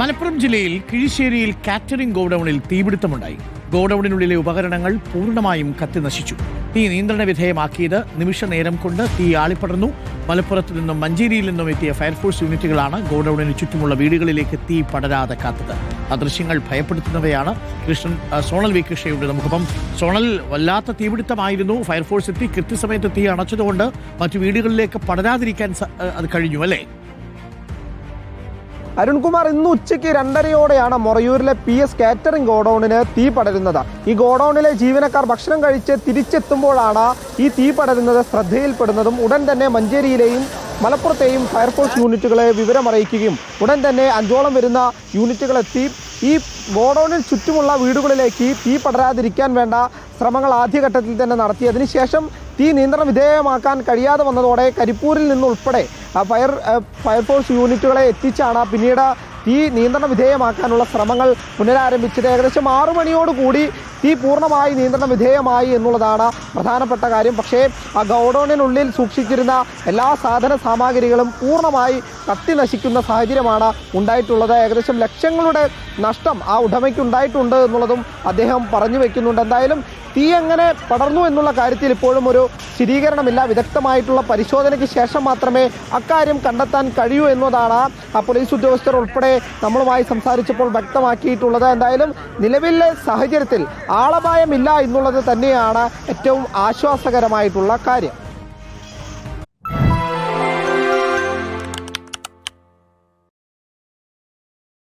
മലപ്പുറം ജില്ലയിൽ കിഴിശ്ശേരിയിൽ കാറ്ററിംഗ് ഗോഡൌണിൽ തീപിടുത്തമുണ്ടായി. ഗോഡൌണിനുള്ളിലെ ഉപകരണങ്ങൾ പൂർണ്ണമായും കത്തിനശിച്ചു. തീ നിയന്ത്രണ വിധേയമാക്കിയത് നിമിഷ നേരം കൊണ്ട് തീ ആളിപ്പടർന്നു. മലപ്പുറത്ത് നിന്നും മഞ്ചേരിയിൽ നിന്നും എത്തിയ ഫയർഫോഴ്സ് യൂണിറ്റുകളാണ് ഗോഡൌണിന് ചുറ്റുമുള്ള വീടുകളിലേക്ക് തീ പടരാതെ കാത്തത്. ആ ദൃശ്യങ്ങൾ ഭയപ്പെടുത്തുന്നവയാണ്. സോണൽ വി കൃഷ്ണയുണ്ട് നമുക്കൊപ്പം. സോണൽ, വല്ലാത്ത തീപിടുത്തമായിരുന്നു. ഫയർഫോഴ്സ് എത്തി കൃത്യസമയത്ത് തീ അണച്ചതുകൊണ്ട് മറ്റു വീടുകളിലേക്ക് പടരാതിരിക്കാൻ അത് കഴിഞ്ഞു അല്ലേ? അരുൺകുമാർ, ഇന്ന് ഉച്ചയ്ക്ക് 2:30യോടെയാണ് മൊറയൂരിലെ PS കാറ്ററിംഗ് ഗോഡൌണിന് തീ പടരുന്നത്. ഈ ഗോഡൌണിലെ ജീവനക്കാർ ഭക്ഷണം കഴിച്ച് തിരിച്ചെത്തുമ്പോഴാണ് ഈ തീ പടരുന്നത് ശ്രദ്ധയിൽപ്പെടുന്നതും ഉടൻ തന്നെ മഞ്ചേരിയിലെയും മലപ്പുറത്തെയും ഫയർഫോഴ്സ് യൂണിറ്റുകളെ വിവരമറിയിക്കുകയും ഉടൻ തന്നെ 5ഓളം വരുന്ന യൂണിറ്റുകളെത്തി ഈ ഗോഡൌണിൽ ചുറ്റുമുള്ള വീടുകളിലേക്ക് തീ പടരാതിരിക്കാൻ വേണ്ട ശ്രമങ്ങൾ ആദ്യഘട്ടത്തിൽ തന്നെ നടത്തി. അതിനുശേഷം തീ നിയന്ത്രണ വിധേയമാക്കാൻ കഴിയാതെ വന്നതോടെ കരിപ്പൂരിൽ നിന്നുൾപ്പെടെ ഫയർഫോഴ്സ് യൂണിറ്റുകളെ എത്തിച്ചാണ് പിന്നീട് തീ നിയന്ത്രണ വിധേയമാക്കാനുള്ള ശ്രമങ്ങൾ പുനരാരംഭിച്ചത്. ഏകദേശം 6 മണിയോടുകൂടി തീ പൂർണ്ണമായി നിയന്ത്രണ വിധേയമായി എന്നുള്ളതാണ് പ്രധാനപ്പെട്ട കാര്യം. പക്ഷേ ആ ഗോഡൌണിനുള്ളിൽ സൂക്ഷിച്ചിരുന്ന എല്ലാ സാധന സാമഗ്രികളും പൂർണ്ണമായി കത്തി നശിക്കുന്ന സാഹചര്യമാണ് ഉണ്ടായിട്ടുള്ളത്. ഏകദേശം ലക്ഷങ്ങളുടെ നഷ്ടം ആ ഉടമയ്ക്ക് ഉണ്ടായിട്ടുണ്ട് എന്നുള്ളതും അദ്ദേഹം പറഞ്ഞു വയ്ക്കുന്നുണ്ട്. എന്തായാലും തീ എങ്ങനെ പടർന്നു എന്നുള്ള കാര്യത്തിൽ ഇപ്പോഴും ഒരു സ്ഥിരീകരണമില്ല. വിദഗ്ധമായിട്ടുള്ള പരിശോധനയ്ക്ക് ശേഷം മാത്രമേ അക്കാര്യം കണ്ടെത്താൻ കഴിയൂ എന്നതാണ് പോലീസ് ഉദ്യോഗസ്ഥർ ഉൾപ്പെടെ നമ്മളുമായി സംസാരിച്ചപ്പോൾ വ്യക്തമാക്കിയിട്ടുള്ളത്. എന്തായാലും നിലവിലെ സാഹചര്യത്തിൽ ആളപായമില്ല എന്നുള്ളത് തന്നെയാണ് ഏറ്റവും ആശ്വാസകരമായിട്ടുള്ള കാര്യം.